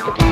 Assalamualaikum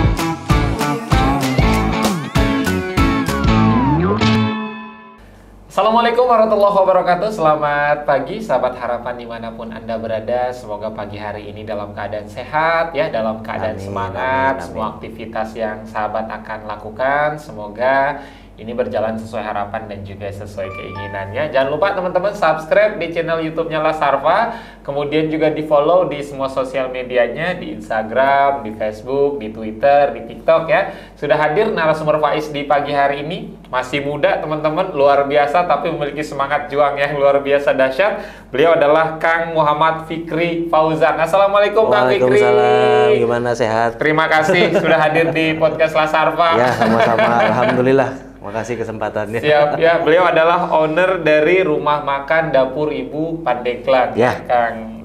warahmatullahi wabarakatuh. Selamat pagi sahabat harapan dimanapun Anda berada. Semoga pagi hari ini dalam keadaan sehat ya, dalam keadaan semangat. Semua aktivitas yang sahabat akan lakukan semoga ini berjalan sesuai harapan dan juga sesuai keinginannya. Jangan lupa teman-teman subscribe di channel YouTube-nya Lasarva, kemudian juga di follow di semua sosial medianya, di Instagram, di Facebook, di Twitter, di TikTok ya. Sudah hadir narasumber Faiz di pagi hari ini. Masih muda teman-teman, luar biasa, tapi memiliki semangat juang yang luar biasa dahsyat. Beliau adalah Kang Muhammad Fikri Fauzan. Assalamualaikum Kang Fikri. Waalaikumsalam, gimana sehat? Terima kasih sudah hadir di podcast Lasarva. Ya, sama-sama. Alhamdulillah. Makasih kesempatannya. Siap ya, beliau adalah owner dari Rumah Makan Dapur Ibu Pandeglang ya, Kang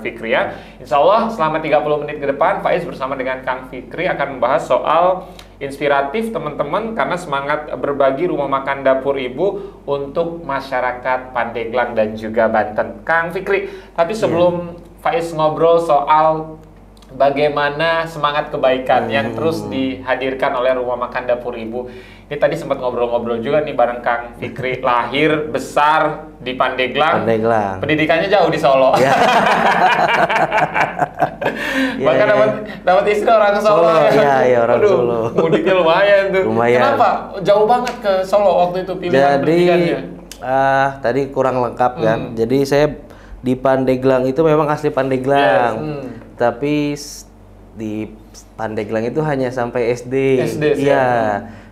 Fikri ya. Insya Allah selama 30 menit ke depan Faiz bersama dengan Kang Fikri akan membahas soal inspiratif teman-teman karena semangat berbagi rumah makan dapur ibu untuk masyarakat Pandeglang dan juga Banten. Kang Fikri, tapi sebelum Faiz ngobrol soal bagaimana semangat kebaikan yang terus dihadirkan oleh rumah makan dapur ibu. Ini tadi sempat ngobrol-ngobrol juga nih bareng Kang Fikri, lahir besar di Pandeglang. Pendidikannya jauh di Solo. Ya. Bahkan dapat istri orang Solo. Iya, orang Solo. Mudiknya lumayan tuh. Kenapa? Jauh banget ke Solo waktu itu pilihan pendidikannya. Tadi kurang lengkap kan. Jadi saya di Pandeglang itu memang asli Pandeglang. Tapi di Pandeglang itu hanya sampai SD. Iya.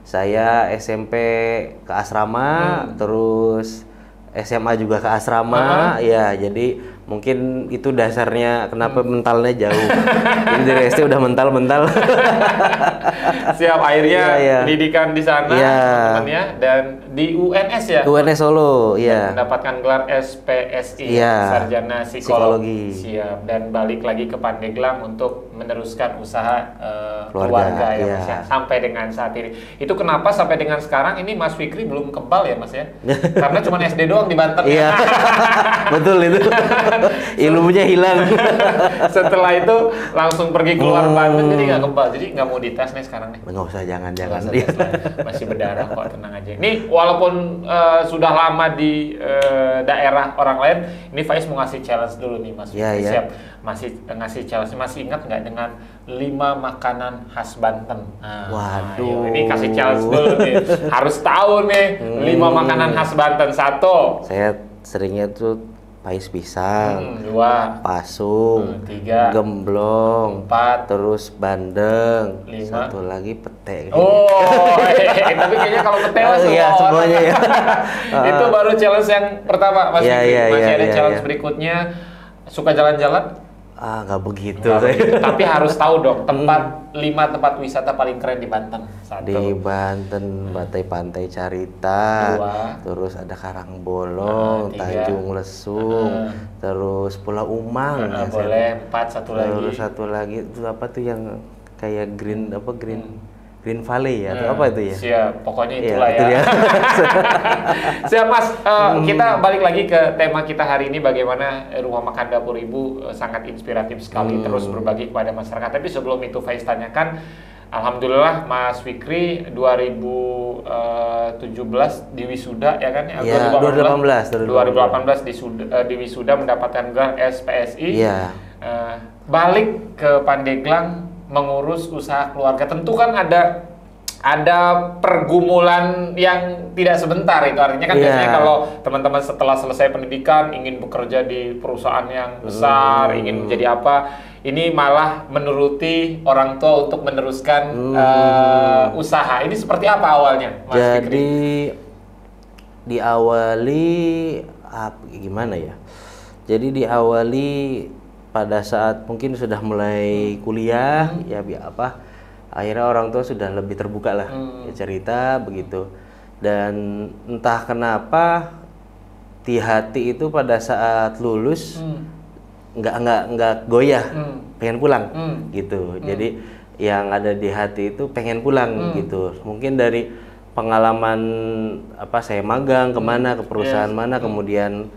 Saya SMP ke asrama, terus SMA juga ke asrama. Ya, jadi mungkin itu dasarnya kenapa mentalnya jauh. Jadi dari SD udah mental-mental. Siap, akhirnya pendidikan di sana teman-temannya dan di UNS ya? UNS Solo, iya. Mendapatkan gelar SPSI, Sarjana Psikologi. Siap, dan balik lagi ke Pandeglang untuk meneruskan usaha keluarga ya Mas ya, sampai dengan saat ini. Itu kenapa sampai dengan sekarang ini Mas Fikri belum kebal ya Mas ya? Karena cuma SD doang di Banten. Iya, betul itu. Ilmunya hilang. Setelah itu langsung pergi keluar Banten, jadi nggak kebal, jadi nggak mau dites nih sekarang nih. Nggak usah, jangan. Masih berdarah kok, tenang aja. Ini walaupun sudah lama di daerah orang lain, ini Faiz mau ngasih challenge dulu nih Mas. Siap, masih ngasih challenge. Masih ingat nggak dengan 5 makanan khas Banten? Waduh, ini kasih challenge dulu nih. Harus tahu nih 5 makanan khas Banten. 1. Saya seringnya tuh pais pisang, 2, pasung, 3, gemblong, 4, terus bandeng, 5, 1 lagi pete. Tapi kayaknya kalau pete semuanya ya. Itu baru challenge yang pertama, Mas Fikri. Masih ada challenge berikutnya. Suka jalan-jalan? Nggak begitu. Tapi harus tahu dong tempat 5 tempat wisata paling keren di Banten. 1. Di Banten, Pantai Carita, 2, terus ada Karangbolong, 3, Tanjung Lesung, terus Pulau Umang. Boleh. 4, 1 lagi. Terus 1 lagi itu apa tuh yang kayak Green Valley ya, atau apa itu ya? Siap, pokoknya itulah ya. Siap Mas, kita balik lagi ke tema kita hari ini, bagaimana rumah makan dapur ibu sangat inspiratif sekali, terus berbagi kepada masyarakat. Tapi sebelum itu Faiz tanyakan, alhamdulillah Mas Fikri 2017 di wisuda ya kan? Ya, 2018 di wisuda mendapatkan gelar SPSI. Iya. Balik ke Pandeglang mengurus usaha keluarga, tentu kan ada pergumulan yang tidak sebentar. Itu artinya kan biasanya kalau teman-teman setelah selesai pendidikan ingin bekerja di perusahaan yang besar, ingin menjadi apa, ini malah menuruti orang tua untuk meneruskan usaha. Ini seperti apa awalnya, Mas Fikri? Jadi diawali gimana ya? Jadi diawali pada saat mungkin sudah mulai kuliah, akhirnya orang tua sudah lebih terbuka lah, cerita begitu. Dan entah kenapa di hati itu pada saat lulus nggak goyah, pengen pulang gitu. Jadi yang ada di hati itu pengen pulang gitu. Mungkin dari pengalaman saya magang kemana, ke perusahaan mana, kemudian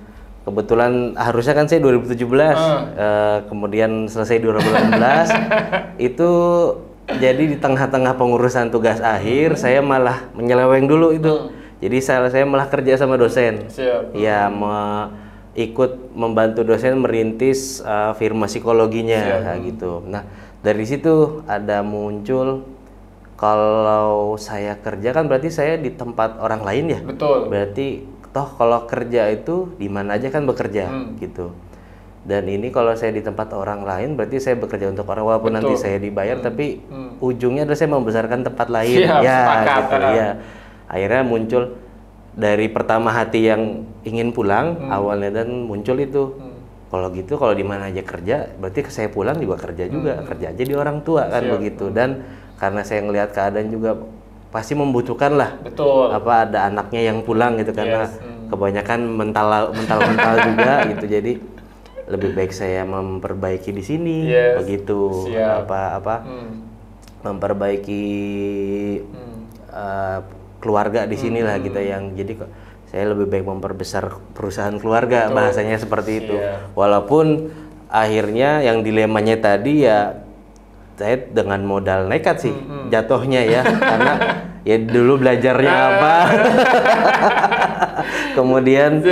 kebetulan harusnya kan saya 2017, kemudian selesai 2018. Itu jadi di tengah-tengah pengurusan tugas akhir saya malah menyeleweng dulu itu. Jadi saya malah kerja sama dosen. Ya, ikut membantu dosen merintis firma psikologinya kayak gitu. Nah, dari situ ada muncul, kalau saya kerja kan berarti saya di tempat orang lain ya. Betul. Berarti toh kalau kerja itu di mana aja kan bekerja gitu. Dan ini kalau saya di tempat orang lain berarti saya bekerja untuk orang, walaupun nanti saya dibayar tapi ujungnya adalah saya membesarkan tempat lain. Gitu ya. Akhirnya muncul dari pertama hati yang ingin pulang awalnya, dan muncul itu. Kalau gitu, kalau di mana aja kerja berarti saya pulang juga kerja juga, kerja aja di orang tua kan begitu. Dan karena saya ngelihat keadaan juga pasti membutuhkan lah. Betul. Ada anaknya yang pulang gitu, karena kebanyakan mental juga gitu. Jadi lebih baik saya memperbaiki di sini begitu. Memperbaiki keluarga di sini lah gitu, yang jadi saya lebih baik memperbesar perusahaan keluarga. Bahasanya seperti itu. Walaupun akhirnya yang dilemanya tadi ya, saya dengan modal nekat sih jatuhnya ya, karena ya dulu belajarnya apa, kemudian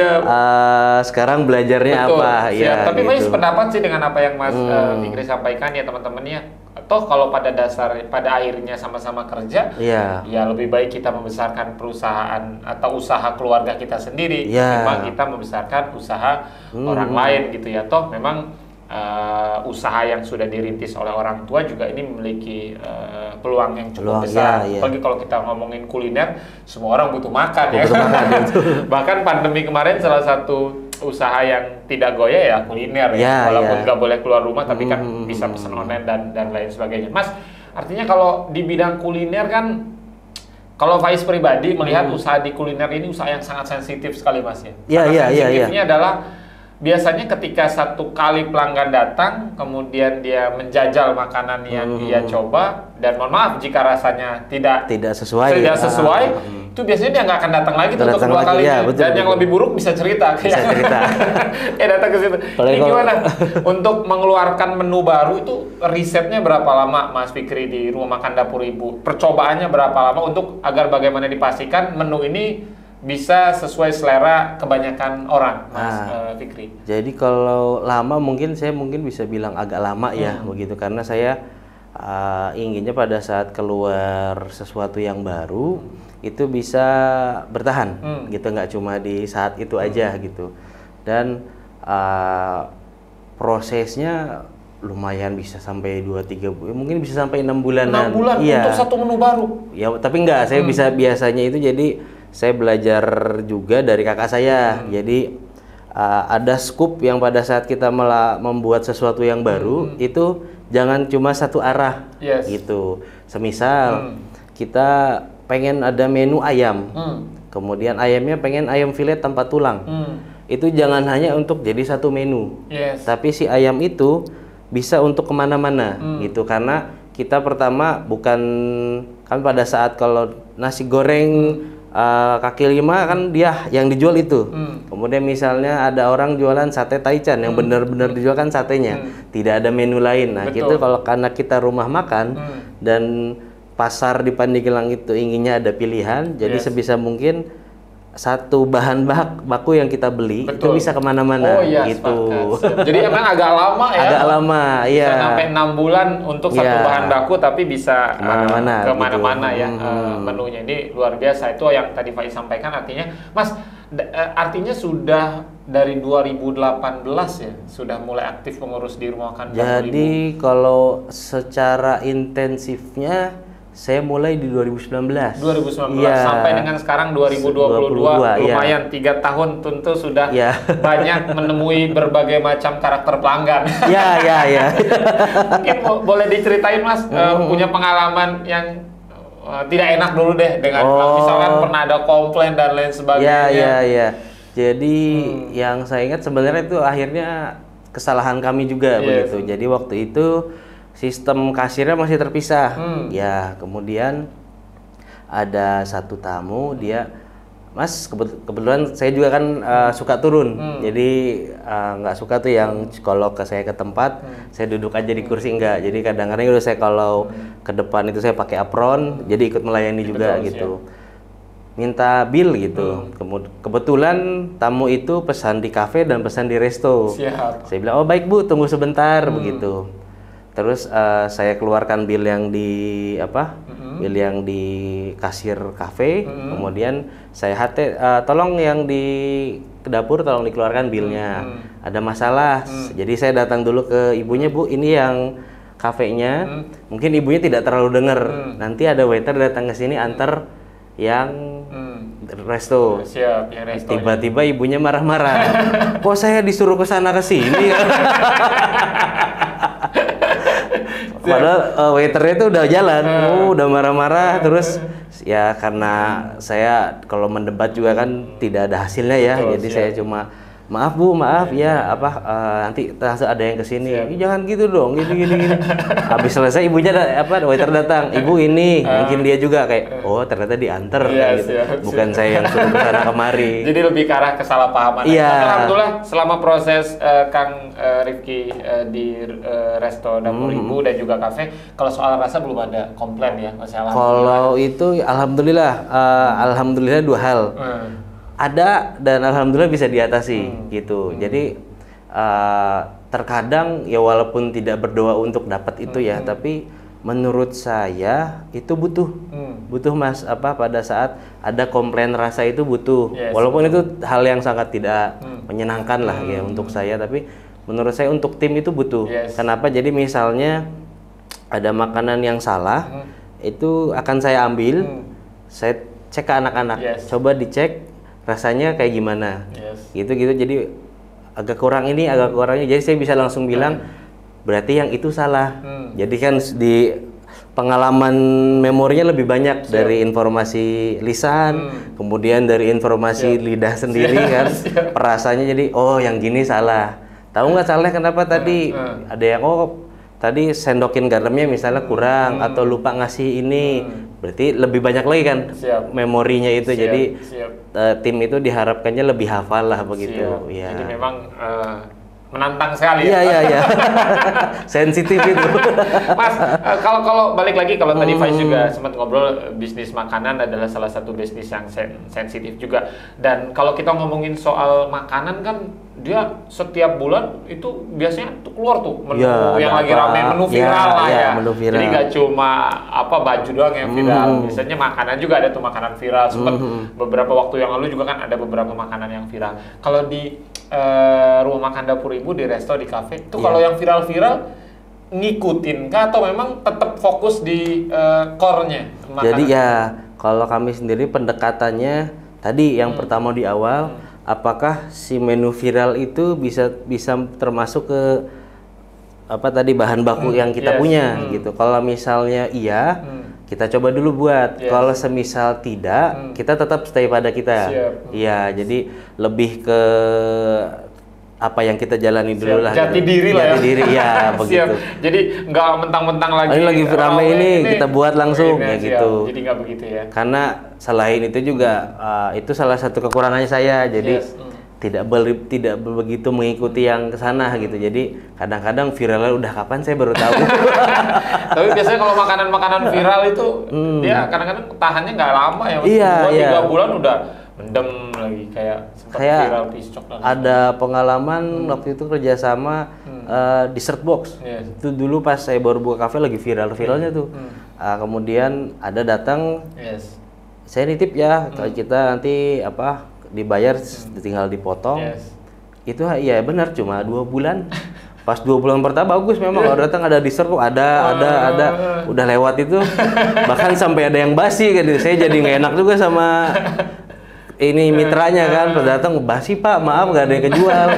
sekarang belajarnya apa. Ya, tapi gitu. Mas pendapat sih dengan apa yang Mas Fikri sampaikan ya, teman-temannya. Toh kalau pada akhirnya sama-sama kerja, ya lebih baik kita membesarkan perusahaan atau usaha keluarga kita sendiri, memang kita membesarkan usaha orang lain gitu ya. Toh memang usaha yang sudah dirintis oleh orang tua juga ini memiliki peluang yang cukup besar. Apalagi kalau kita ngomongin kuliner, semua orang butuh makan ya. Bahkan pandemi kemarin salah satu usaha yang tidak goyah ya kuliner ya. Walaupun nggak boleh keluar rumah, tapi kan bisa pesan online dan lain sebagainya. Mas, artinya kalau di bidang kuliner kan, kalau Faiz pribadi melihat usaha di kuliner ini usaha yang sangat sensitif sekali, Mas ya. Sensitifnya adalah biasanya ketika satu kali pelanggan datang, kemudian dia menjajal makanan yang dia coba, dan mohon maaf jika rasanya tidak sesuai, itu biasanya dia nggak akan datang lagi untuk kedua kalinya. Dan yang lebih buruk bisa cerita. Datang ke situ. Ini gimana untuk mengeluarkan menu baru itu, risetnya berapa lama Mas Fikri di Rumah Makan Dapur Ibu? Percobaannya berapa lama untuk agar bagaimana dipastikan menu ini bisa sesuai selera kebanyakan orang, Mas Fikri? Jadi kalau lama saya mungkin bisa bilang agak lama ya begitu, karena saya inginnya pada saat keluar sesuatu yang baru itu bisa bertahan gitu, nggak cuma di saat itu aja gitu. Dan prosesnya lumayan bisa sampai 2-3 bulan, mungkin bisa sampai 6 bulanan. 6 bulan untuk satu menu baru? Ya, tapi enggak, saya bisa biasanya itu, jadi saya belajar juga dari kakak saya. Jadi ada scoop yang pada saat kita membuat sesuatu yang baru itu jangan cuma satu arah gitu. Semisal kita pengen ada menu ayam, kemudian ayamnya pengen ayam filet tanpa tulang, itu jangan hanya untuk jadi satu menu, tapi si ayam itu bisa untuk kemana-mana gitu. Karena kita pertama bukan, kan pada saat kalau nasi goreng kaki lima kan dia yang dijual itu. Kemudian misalnya ada orang jualan sate taichan yang benar-benar dijual kan satenya, tidak ada menu lain. Nah, gitu kalau karena kita rumah makan dan pasar di Pandeglang itu inginnya ada pilihan, jadi sebisa mungkin satu bahan baku yang kita beli itu bisa kemana-mana gitu. Jadi emang agak lama ya? Agak lama, iya. Bisa sampai 6 bulan untuk satu bahan baku, tapi bisa kemana-mana gitu. Ya menunya. Ini luar biasa. Itu yang tadi Faiz sampaikan, artinya Mas, artinya sudah dari 2018 ya sudah mulai aktif mengurus di Rumah Makan Dapur Ibu. Jadi kalau secara intensifnya saya mulai di 2019. 2019 sampai dengan sekarang 2022, lumayan 3 tahun tentu sudah banyak menemui berbagai macam karakter pelanggan. Mungkin boleh diceritain Mas, punya pengalaman yang tidak enak dulu deh dengan misalkan pernah ada komplain dan lain sebagainya. Jadi yang saya ingat sebenarnya itu akhirnya kesalahan kami juga begitu. Jadi waktu itu sistem kasirnya masih terpisah. Ya, kemudian ada satu tamu dia Mas, kebetulan saya juga kan suka turun, jadi nggak suka tuh yang kalau saya ke tempat, saya duduk aja di kursi, enggak. Jadi kadang-kadang udah saya kalau ke depan itu saya pakai apron, jadi ikut melayani juga gitu. Minta bill gitu. Kebetulan tamu itu pesan di kafe dan pesan di resto. Siap. Saya bilang, oh baik Bu, tunggu sebentar begitu. Terus saya keluarkan bill yang di bill yang di kasir kafe, kemudian saya tolong yang di ke dapur tolong dikeluarkan billnya. Ada masalah, jadi saya datang dulu ke ibunya, Bu, ini yang kafenya, mungkin ibunya tidak terlalu dengar. Nanti ada waiter datang ke sini antar yang resto. Siap, yang resto. Tiba-tiba ibunya marah-marah. Kok saya disuruh ke sana ke sini? Padahal waiternya itu udah jalan, udah marah-marah, terus ya karena saya kalau mendebat juga kan tidak ada hasilnya ya. Betul, jadi saya cuma maaf Bu, maaf ya nanti ada yang kesini. Jangan gitu dong, gini. Habis selesai ibunya waiter datang, ibu ini mungkin dia juga kayak ternyata diantar gitu. Bukan saya yang suruh kesana kemari. Jadi lebih ke arah kesalahpahaman. Iya. Tapi alhamdulillah selama proses Kang Rifki di resto Dapur Ibu dan juga kafe, kalau soal rasa belum ada komplain ya, Mas. Kalau itu alhamdulillah dua hal. Ada dan alhamdulillah bisa diatasi gitu. Jadi terkadang ya walaupun tidak berdoa untuk dapat itu ya, tapi menurut saya itu butuh Mas, pada saat ada komplain rasa itu butuh. Walaupun itu hal yang sangat tidak menyenangkan lah ya untuk saya, tapi menurut saya untuk tim itu butuh. Kenapa? Jadi misalnya ada makanan yang salah, itu akan saya ambil, saya cek ke anak-anak, coba dicek rasanya kayak gimana, gitu. Jadi agak kurang ini, agak kurangnya. Jadi saya bisa langsung bilang, berarti yang itu salah. Jadi kan di pengalaman memorinya lebih banyak dari informasi lisan, kemudian dari informasi lidah sendiri kan, perasanya. Jadi yang gini salah. Tahu nggak salah kenapa tadi? Ada yang tadi sendokin garamnya misalnya kurang atau lupa ngasih ini. Berarti lebih banyak lagi kan memorinya itu. Jadi tim itu diharapkannya lebih hafal lah begitu. Ya. Jadi memang menantang sekali ya. Iya. Sensitif itu. Mas, kalau balik lagi, kalau tadi Faiz juga sempat ngobrol, bisnis makanan adalah salah satu bisnis yang sensitif juga. Dan kalau kita ngomongin soal makanan kan, dia setiap bulan itu biasanya keluar tuh menu yang lagi rame, menu viral lah ya. Menu viral. Jadi gak cuma baju doang yang viral, biasanya makanan juga ada tuh makanan viral. Sempat beberapa waktu yang lalu juga kan ada beberapa makanan yang viral. Kalau di rumah makan Dapur Ibu, di resto, di kafe, itu kalau yang viral-viral ngikutin kah atau memang tetap fokus di core-nya makanan? Jadi ya kalau kami sendiri pendekatannya tadi yang pertama di awal, apakah si menu viral itu bisa termasuk ke bahan baku yang kita punya gitu. Kalau misalnya iya, kita coba dulu buat. Kalau semisal tidak, kita tetap stay pada kita. Iya, jadi lebih ke apa yang kita jalani dulu lah. Jati diri lah ya. Jati diri ya begitu. Jadi nggak mentang-mentang lagi. Ini lagi ramai ini kita buat langsung ya gitu. Jadi nggak begitu ya. Karena selain itu juga itu salah satu kekurangannya saya. Jadi tidak begitu mengikuti yang kesana gitu. Jadi kadang-kadang viralnya udah kapan saya baru tahu. Tapi biasanya kalau makanan-makanan viral itu dia kadang-kadang tahannya nggak lama ya. Iya. 2-3 bulan udah mendem lagi kayak sempat viral piscok. Ada pengalaman waktu itu kerjasama dessert box. Itu dulu pas saya baru buka kafe lagi viral-viralnya tuh. Kemudian ada datang, saya nitip ya, kita nanti dibayar tinggal dipotong. Itu ya benar cuma 2 bulan. Pas 2 bulan pertama bagus memang, kalau datang ada dessert kok ada udah lewat itu. Bahkan sampai ada yang basi kan. Saya jadi nggak enak juga sama ini mitranya kan, pas datang basi Pak, maaf nggak ada yang kejual.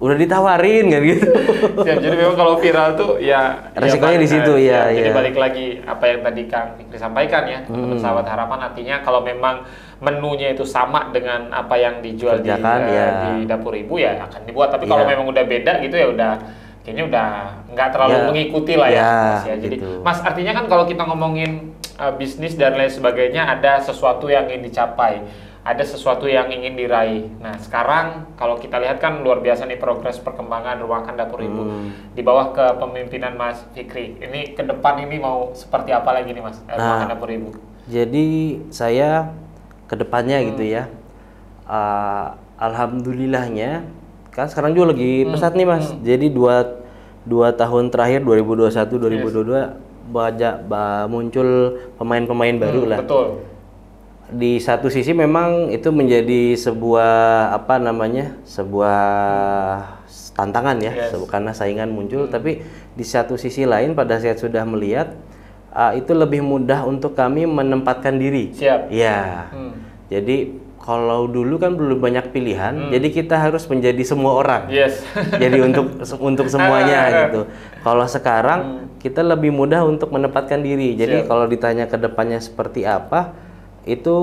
Udah ditawarin kan gitu. Jadi memang kalau viral tuh ya resikonya di situ ya. Jadi balik lagi apa yang tadi Kang Fikri sampaikan ya, teman sahabat harapan, artinya kalau memang menunya itu sama dengan apa yang dijual di Dapur Ibu ya akan dibuat. Tapi kalau memang udah beda gitu ya udah kayaknya udah nggak terlalu mengikuti lah ya, Mas ya. Jadi gitu. Mas, artinya kan kalau kita ngomongin bisnis dan lain sebagainya ada sesuatu yang ingin dicapai. ada sesuatu yang ingin diraih. Nah, sekarang kalau kita lihat kan luar biasa nih progres perkembangan Rumah Makan Dapur Ibu di bawah kepemimpinan Mas Fikri. Ini ke depan ini mau seperti apa lagi nih Mas, Rumah Makan Dapur Ibu? Jadi saya ke depannya gitu ya. Alhamdulillahnya kan sekarang juga lagi pesat nih Mas. Jadi dua tahun terakhir 2021 2022 banyak muncul pemain-pemain baru lah. Betul. Di satu sisi memang itu menjadi sebuah sebuah tantangan ya, karena saingan muncul. Tapi di satu sisi lain pada saat sudah melihat itu lebih mudah untuk kami menempatkan diri. Siap. Ya. Jadi kalau dulu kan belum banyak pilihan, jadi kita harus menjadi semua orang. Yes. Jadi untuk semuanya gitu. Kalau sekarang kita lebih mudah untuk menempatkan diri. Jadi kalau ditanya ke depannya seperti apa, itu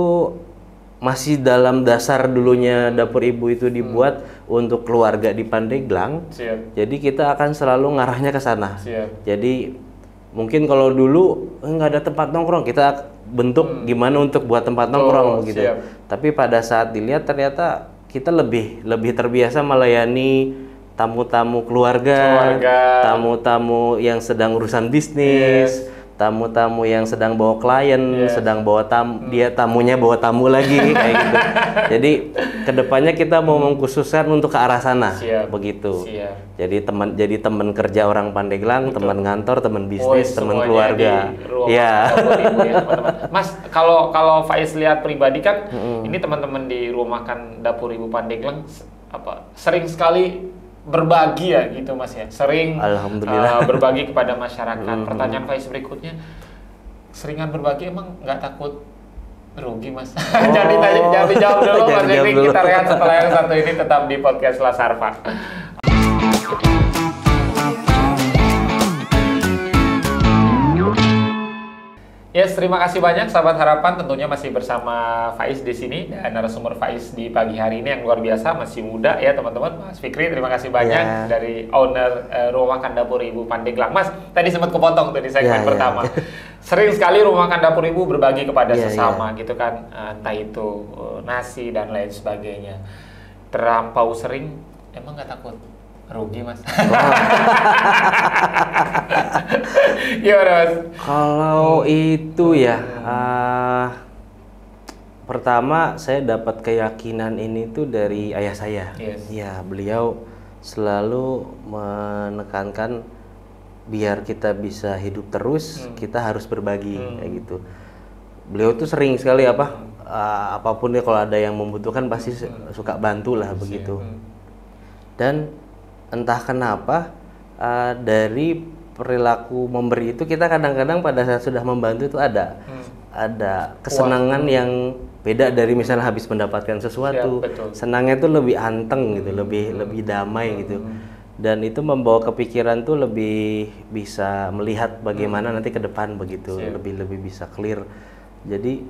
masih dalam dasar dulunya Dapur Ibu itu dibuat untuk keluarga di Pandeglang. Jadi kita akan selalu ngarahnya ke sana. Jadi mungkin kalau dulu nggak ada tempat nongkrong, kita bentuk gimana untuk buat tempat nongkrong begitu. Tapi pada saat dilihat ternyata kita lebih terbiasa melayani tamu-tamu keluarga, tamu-tamu yang sedang urusan bisnis, tamu-tamu yang sedang bawa klien, sedang bawa tamunya bawa tamu lagi kayak gitu. Jadi kedepannya kita mau mengkhususkan untuk ke arah sana, begitu. Jadi teman kerja orang Pandeglang, teman kantor, teman bisnis, teman keluarga. Ya. Mas, kalau Faiz lihat pribadi kan, ini teman-teman di Rumah Makan Dapur Ibu Pandeglang sering sekali berbagi ya gitu Mas ya, sering berbagi kepada masyarakat. Pertanyaan Faiz berikutnya, seringan berbagi emang nggak takut rugi Mas? Jangan dijawab dulu Mas Fikri, kita lihat setelah yang satu ini, tetap di podcast Lasarva. Yes, terima kasih banyak sahabat harapan, tentunya masih bersama Faiz di sini, dan narasumber Faiz di pagi hari ini yang luar biasa, masih muda ya teman-teman. Mas Fikri, terima kasih banyak dari owner Rumah Makan Dapur Ibu Pandeglang. Mas, tadi sempat kepotong tuh di segmen pertama. Sering sekali Rumah Makan Dapur Ibu berbagi kepada sesama gitu kan, entah itu nasi dan lain sebagainya. Terlampau sering, emang nggak takut rugi Mas? Gimana Mas? Kalau itu ya, pertama saya dapat keyakinan ini tuh dari ayah saya. Ya, beliau selalu menekankan biar kita bisa hidup terus, kita harus berbagi kayak gitu. Beliau tuh sering sekali apapun ya, kalau ada yang membutuhkan pasti suka bantu lah begitu. Dan entah kenapa dari perilaku memberi itu, kita kadang-kadang pada saat sudah membantu itu ada kesenangan yang beda dari misalnya habis mendapatkan sesuatu. Senangnya itu lebih anteng gitu, lebih damai gitu. Dan itu membawa kepikiran tuh lebih bisa melihat bagaimana nanti ke depan begitu, lebih bisa clear. Jadi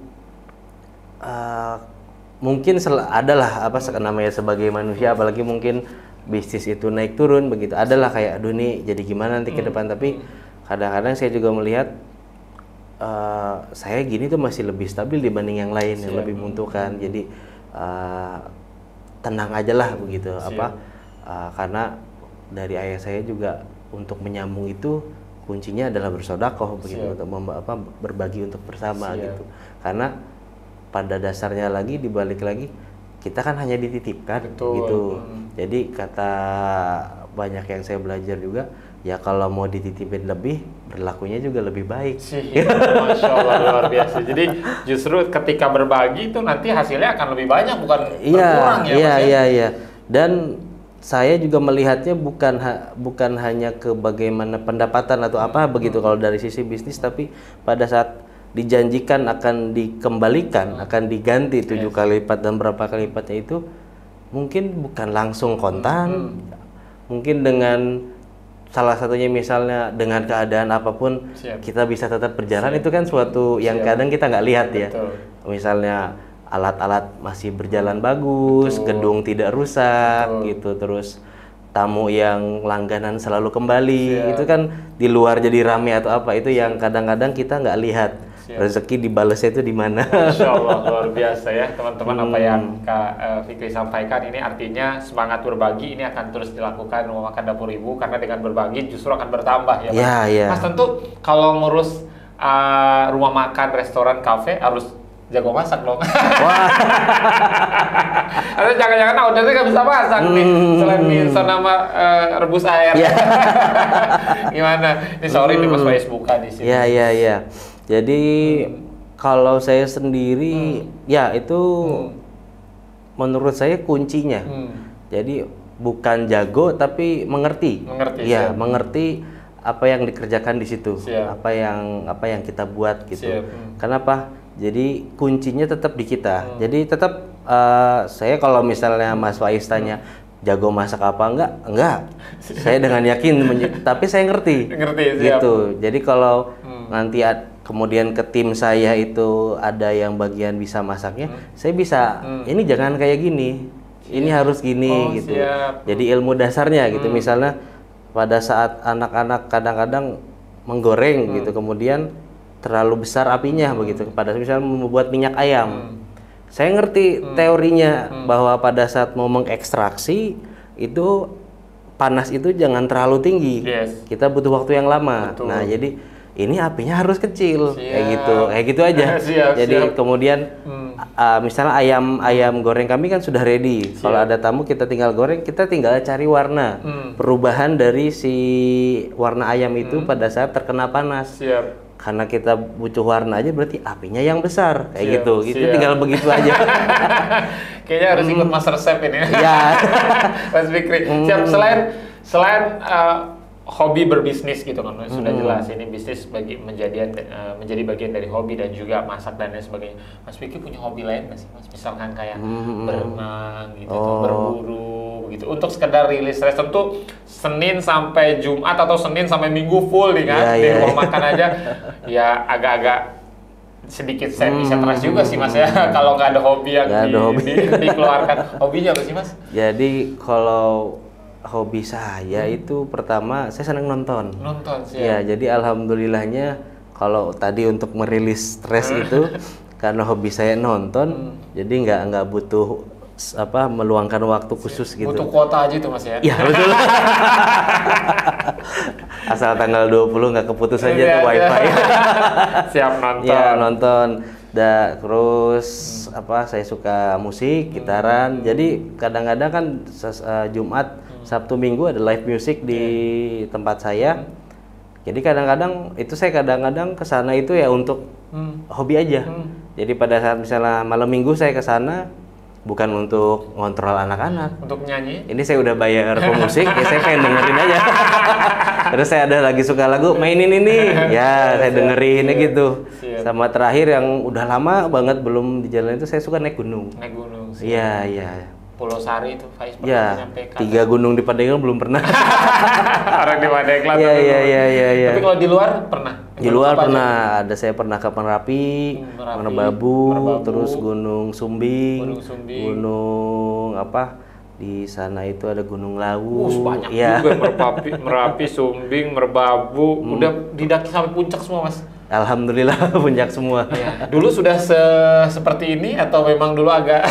mungkin adalah namanya sebagai manusia, apalagi mungkin bisnis itu naik turun begitu, adalah kayak aduh nih jadi gimana nanti ke depan. Tapi kadang-kadang saya juga melihat saya gini tuh masih lebih stabil dibanding yang lain yang lebih membutuhkan. Jadi tenang aja lah begitu. Karena dari ayah saya juga untuk menyambung itu kuncinya adalah bersedekah begitu, untuk berbagi untuk bersama gitu. Karena pada dasarnya lagi, dibalik lagi, kita kan hanya dititipkan gitu. Jadi kata banyak yang saya belajar juga, ya kalau mau dititipin lebih, berlakunya juga lebih baik. Masya Allah, luar biasa. Jadi justru ketika berbagi itu nanti hasilnya akan lebih banyak, bukan berkurang ya Mas? Iya. Dan saya juga melihatnya bukan hanya ke bagaimana pendapatan atau apa begitu kalau dari sisi bisnis, tapi pada saat dijanjikan akan dikembalikan, akan diganti 7 kali lipat dan berapa kali lipatnya itu mungkin bukan langsung kontan, mungkin dengan salah satunya misalnya dengan keadaan apapun kita bisa tetap berjalan. Itu kan suatu yang kadang kita nggak lihat ya. Misalnya alat-alat masih berjalan bagus, gedung tidak rusak gitu, terus tamu yang langganan selalu kembali, itu kan di luar jadi rame atau apa, itu yang kadang-kadang kita nggak lihat. rezeki dibalasnya itu di mana. Insya Allah luar biasa ya teman-teman. Apa yang Kak Fikri sampaikan ini artinya semangat berbagi ini akan terus dilakukan Rumah Makan Dapur Ibu, karena dengan berbagi justru akan bertambah ya Mas. Mas tentu kalau ngurus rumah makan, restoran, kafe harus jago masak dong. Wah. Atau jangan-jangan ordernya nggak bisa masak nih, selain mie instan sama rebus air. Gimana? Ini sorry nih Mas Faiz buka di sini. Iya. Jadi kalau saya sendiri ya itu menurut saya kuncinya. Jadi bukan jago tapi mengerti. Ya, mengerti apa yang dikerjakan di situ. Apa yang kita buat gitu. Kenapa? Jadi kuncinya tetap di kita. Jadi tetap saya kalau misalnya Mas Faiz tanya jago masak apa enggak. Saya dengan yakin tapi saya ngerti. Gitu. Jadi kalau nanti kemudian ke tim saya itu ada yang bagian bisa masaknya, saya bisa ini jangan kayak gini. Ini harus gini gitu. Jadi ilmu dasarnya gitu. Misalnya pada saat anak-anak kadang-kadang menggoreng gitu, kemudian terlalu besar apinya begitu. Pada misalnya membuat minyak ayam, saya ngerti teorinya bahwa pada saat mau mengekstraksi itu panas itu jangan terlalu tinggi. Kita butuh waktu yang lama. Nah jadi ini apinya harus kecil, kayak gitu aja. Jadi kemudian misalnya ayam goreng kami kan sudah ready. Kalau ada tamu kita tinggal goreng, kita tinggal cari warna. Perubahan dari si warna ayam itu pada saat terkena panas. Karena kita butuh warna aja berarti apinya yang besar kayak gitu. Itu tinggal begitu aja. Kayaknya harus ikut master chef ini. Ya. Mas Fikri. Siap. Selain hobi berbisnis gitu kan, sudah jelas ini bisnis menjadi bagian dari hobi dan juga masak dan lain sebagainya. Mas Fikri punya hobi lain nggak sih Mas? Misalkan kayak berenang gitu, atau berburu gitu. Untuk sekedar rilis restoran tuh Senin sampai Jumat atau Senin sampai Minggu full nih kan, di rumah makan aja. Ya agak-agak sedikit stres juga sih Mas ya, kalau nggak ada hobi yang dikeluarkan. Hobinya apa sih Mas? Jadi kalau hobi saya itu pertama saya senang nonton sih ya. Jadi alhamdulillahnya kalau tadi untuk merilis stres itu karena hobi saya nonton, jadi nggak butuh meluangkan waktu khusus gitu. Butuh kuota aja itu Mas ya? Iya betul. Asal tanggal 20 nggak keputus aja tuh wifi. Siap nonton. Ya nonton. Terus saya suka musik, gitaran. Jadi kadang-kadang kan Jumat, Sabtu, Minggu ada live music di tempat saya. Jadi kadang-kadang itu saya kadang-kadang kesana itu ya untuk hobi aja. Jadi pada saat misalnya malam Minggu saya kesana bukan untuk ngontrol anak-anak. Untuk nyanyi? Ini saya udah bayar pemusik, ya saya pengen dengerin aja. Terus saya ada lagi suka lagu, mainin ini, ya saya dengerin gitu. Sama terakhir yang udah lama banget belum di jalan itu saya suka naik gunung. Naik gunung. Iya. Pulau Sari itu, Faiz pernah nyampe kan? 3 gunung di Pandeglang belum pernah. Orang di Pandeglang. Iya. Tapi kalau di luar pernah? Di luar pernah, saya pernah ke Merapi, Merbabu, terus Gunung Sumbing, Gunung di sana itu ada Gunung Lawu. Banyak juga Merapi, Sumbing, Merbabu, udah didaki sampai puncak semua Mas. Alhamdulillah puncak semua. Dulu sudah seperti ini atau memang dulu agak?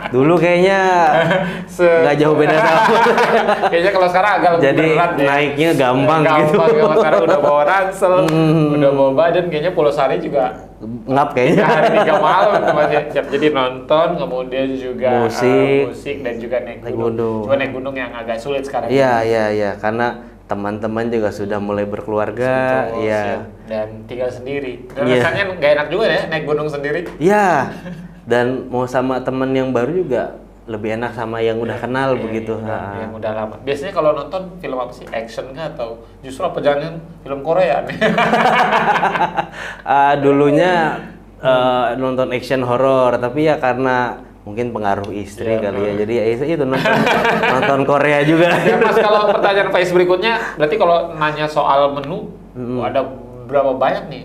Dulu kayaknya nggak jauh beda sama. Kayaknya kalau sekarang agak lebih berat ya. Naiknya gampang gitu. Kalau sekarang udah bawa ransel, udah bawa badan, kayaknya Pulau Sari juga ngap kayaknya. 3 malam masih siap. Jadi nonton, kemudian juga musik dan juga naik gunung. Cuma naik gunung yang agak sulit sekarang. Iya, karena teman-teman juga sudah mulai berkeluarga, dan tinggal sendiri. Dan rasanya nggak enak juga ya naik gunung sendiri. Iya. Dan mau sama teman yang baru juga lebih enak sama yang udah kenal begitu. Yang udah lama. Biasanya kalau nonton film apa sih? Action kah atau justru apa jangan film Korea nih? Dulunya nonton action horor, tapi ya karena mungkin pengaruh istri kali ya. Jadi ya itu nonton Korea juga. Ya Mas, kalau pertanyaan Faiz berikutnya, berarti kalau nanya soal menu, ada berapa banyak nih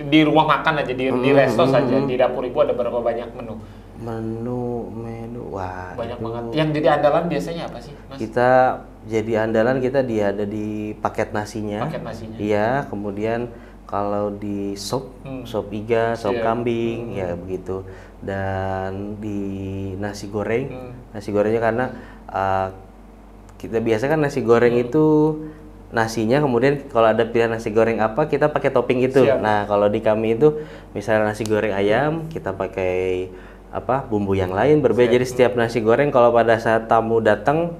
di rumah makan aja, di resto saja, di dapur ibu ada berapa banyak menu? Wah banyak banget. Yang jadi andalan biasanya apa sih Mas? Kita ada di paket nasinya. Paket nasinya? Iya, kemudian Kalau di sop iga, sop kambing, ya begitu. Dan di nasi goreng, nasi gorengnya karena kita biasa kan nasi goreng itu nasinya, kemudian kalau ada pilihan nasi goreng apa kita pakai topping itu. Nah kalau di kami itu misalnya nasi goreng ayam kita pakai bumbu yang lain berbeda. Jadi setiap nasi goreng kalau pada saat tamu datang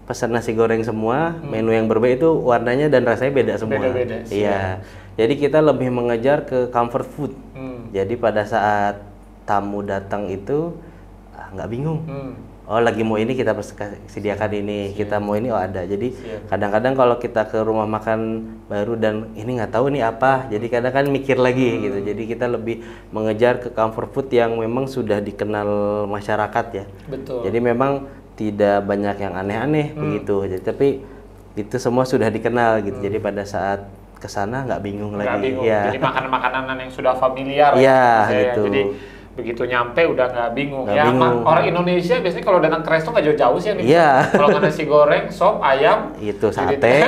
pesan nasi goreng semua, menu yang berbeda itu warnanya dan rasanya beda semua. Iya. Jadi kita lebih mengejar ke comfort food. Jadi pada saat tamu datang itu nggak bingung. Oh lagi mau ini kita sediakan ini, kita mau ini ada. Jadi kadang-kadang kalau kita ke rumah makan baru dan ini nggak tahu nih apa, jadi kadang kan mikir lagi gitu. Jadi kita lebih mengejar ke comfort food yang memang sudah dikenal masyarakat ya. Betul. Jadi memang tidak banyak yang aneh-aneh begitu. Jadi tapi itu semua sudah dikenal gitu. Jadi pada saat kesana nggak bingung lagi. Ya. Jadi makanan-makanan yang sudah familiar. Iya gitu. Jadi begitu nyampe udah nggak bingung. Orang Indonesia biasanya kalau datang ke resto nggak jauh-jauh sih. Kalau nasi goreng, sop, ayam, itu sate.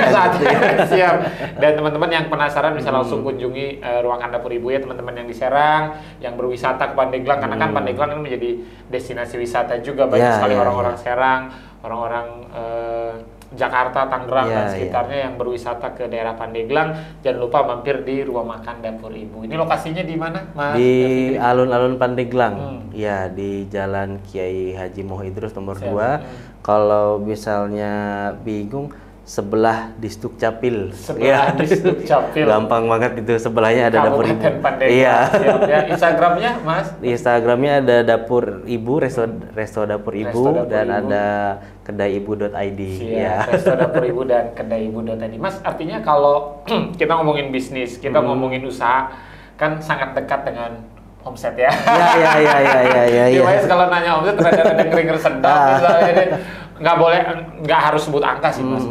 Siap. Dan teman-teman yang penasaran bisa langsung kunjungi ruang Dapur Ibu ya, teman-teman yang di Serang, yang berwisata ke Pandeglang, karena kan Pandeglang ini menjadi destinasi wisata juga banyak sekali orang-orang Serang, orang-orang Jakarta, Tangerang dan sekitarnya yang berwisata ke daerah Pandeglang. Jangan lupa mampir di Ruang Makan Dapur Ibu. Ini lokasinya di mana, Mas? Di alun-alun Pandeglang. Ya, di Jalan Kiai Haji Moh Idrus nomor 2. Kalau misalnya bingung, sebelah Disduk Capil. Sebelah Disduk Capil. Gampang banget itu, sebelahnya ada Dapur Ibu. Iya. Ya. Instagramnya, Mas? Di Instagramnya ada Dapur Ibu, Resto Dapur Ibu, dan ada kedaiibu.id. Ya. Resto Dapur Ibu dan kedaiibu.id. Mas, artinya kalau kita ngomongin bisnis, kita ngomongin usaha, kan sangat dekat dengan omset ya. Iya. Kalau nanya omset, ada ngeri sedap. Nggak harus sebut angka sih, Mas.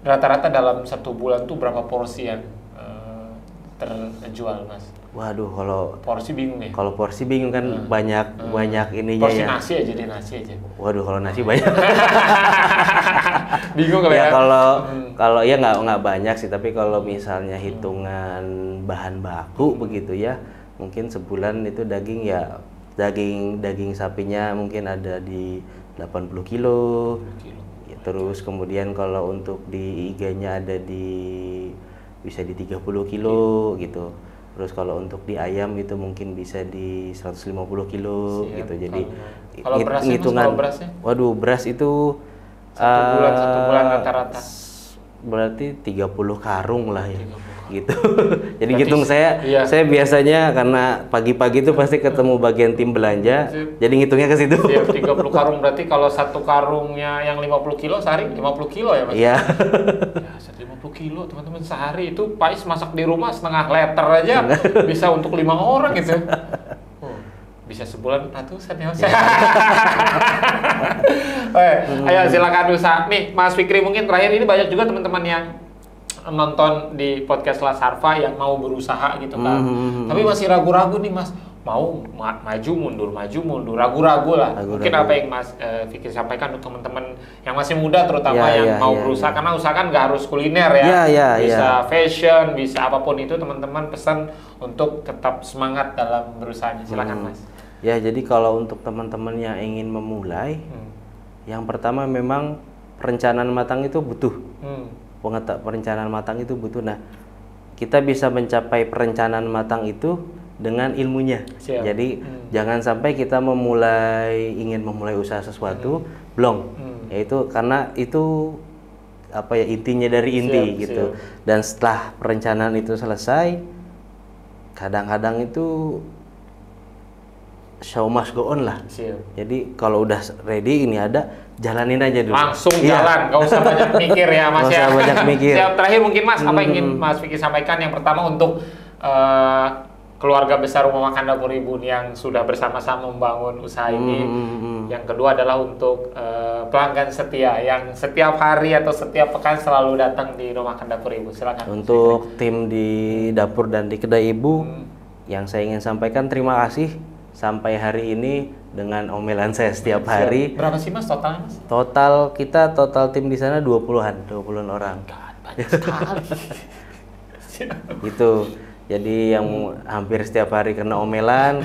Rata-rata dalam 1 bulan tuh berapa porsi yang terjual, Mas? Waduh, kalau porsi bingung ya? Kalau porsi bingung kan banyak ininya porsi ya. Porsi nasi aja. Waduh, kalau nasi banyak. Bingung kali ya? Kalau ya nggak banyak sih, tapi kalau misalnya hitungan bahan baku begitu ya, mungkin sebulan itu daging sapinya mungkin ada di 80 kilo. Ya, terus kemudian kalau untuk di iganya ada bisa di 30 kilo gitu. Terus kalau untuk di ayam itu mungkin bisa di 150 kilo gitu. Jadi kalau hitungan berasnya? Waduh, beras itu satu bulan rata-rata berarti 30 karung lah ya. Gitu. Jadi ngitung saya biasanya karena pagi-pagi itu pasti ketemu bagian tim belanja. Jadi ngitungnya ke situ. 30 karung berarti kalau satu karungnya yang 50 kilo sehari 50 kilo ya, Mas? Iya. Ya, 50 kilo teman-teman sehari itu Pais masak di rumah setengah liter aja bisa untuk 5 orang gitu. Bisa sebulan ratusan ya, Mas. Ayo silakan usaha. Nih, Mas Fikri, mungkin terakhir ini banyak juga teman-teman yang nonton di podcast La Sarfa yang mau berusaha gitu kan. Tapi masih ragu-ragu nih, Mas. Mau maju mundur, ragu-ragu lah. Mungkin apa yang Mas Fikri sampaikan untuk teman-teman yang masih muda terutama yang mau berusaha, karena usaha kan nggak harus kuliner ya. Bisa fashion, bisa apapun itu, teman-teman pesan untuk tetap semangat dalam berusahanya. Silakan, Mas. Ya, jadi kalau untuk teman-teman yang ingin memulai, yang pertama memang perencanaan matang itu butuh. Perencanaan matang itu butuh. Nah, kita bisa mencapai perencanaan matang itu dengan ilmunya. Jadi jangan sampai kita ingin memulai usaha sesuatu blong. Yaitu karena itu intinya dari inti gitu. Dan setelah perencanaan itu selesai, kadang-kadang itu show must go on lah. Jadi kalau udah ready, ini ada, jalanin aja dulu. Langsung jalan, nggak usah banyak mikir ya, Mas. Nggak usah banyak mikir. Siap, terakhir mungkin Mas, apa yang ingin Mas Fikri sampaikan? Yang pertama untuk keluarga besar Rumah Makan Dapur Ibu yang sudah bersama-sama membangun usaha ini. Yang kedua adalah untuk pelanggan setia yang setiap hari atau setiap pekan selalu datang di Rumah Makan Dapur Ibu. Silakan. Untuk tim di dapur dan di kedai Ibu, yang saya ingin sampaikan terima kasih sampai hari ini dengan omelan saya setiap hari. Berapa sih, Mas, totalnya, Mas? Total tim di sana 20-an orang. Banyak sekali. Itu. Jadi yang hampir setiap hari kena omelan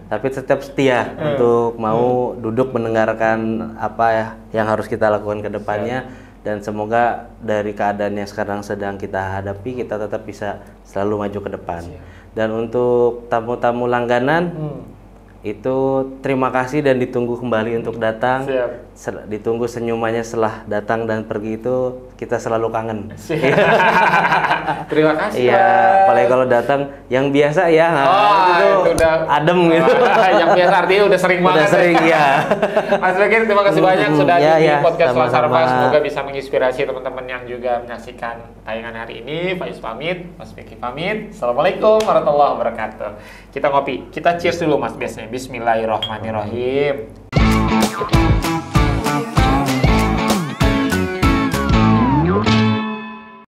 tapi tetap setia untuk mau duduk mendengarkan apa ya yang harus kita lakukan ke depannya, dan semoga dari keadaan yang sekarang sedang kita hadapi kita tetap bisa selalu maju ke depan. Dan untuk tamu-tamu langganan itu terima kasih dan ditunggu kembali untuk datang. Ditunggu senyumannya setelah datang dan pergi, itu kita selalu kangen. Terima kasih. Iya, apalagi kalau datang yang biasa ya, itu udah adem gitu. Yang biasa artinya udah sering banget. Udah sering ya. Mas Bekir, terima kasih banyak sudah di podcast Selasar sama-sama. Pas. Semoga bisa menginspirasi teman-teman yang juga menyaksikan tayangan hari ini. Faiz pamit, Mas Bekir pamit. Assalamualaikum warahmatullahi wabarakatuh. Kita ngopi, kita cheers dulu Mas biasanya. Bismillahirrahmanirrahim.